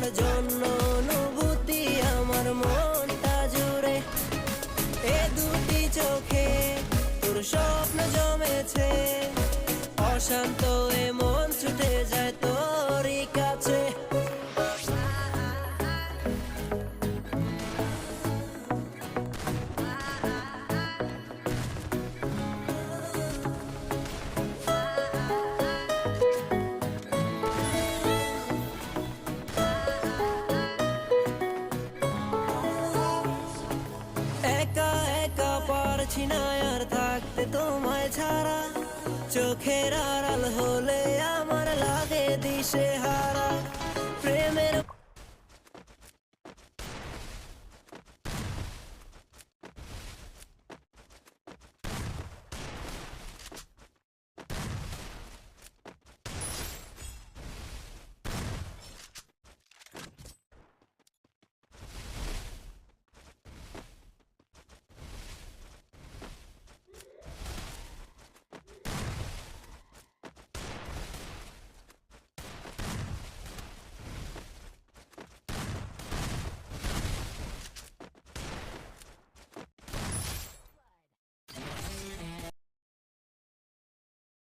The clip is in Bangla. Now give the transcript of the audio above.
তোমার জন্য অনুভূতি আমার মনটা জুড়ে। এ দুটি চোখে তোর স্বপ্ন জমেছে, অশান্ত এ মন ছুটে যায় তোরই কাছে। একা একা পারছি না আর থাকতে তোমায় ছাড়া, চোখের আড়াল হলে আমার লাগে দিশেহারা।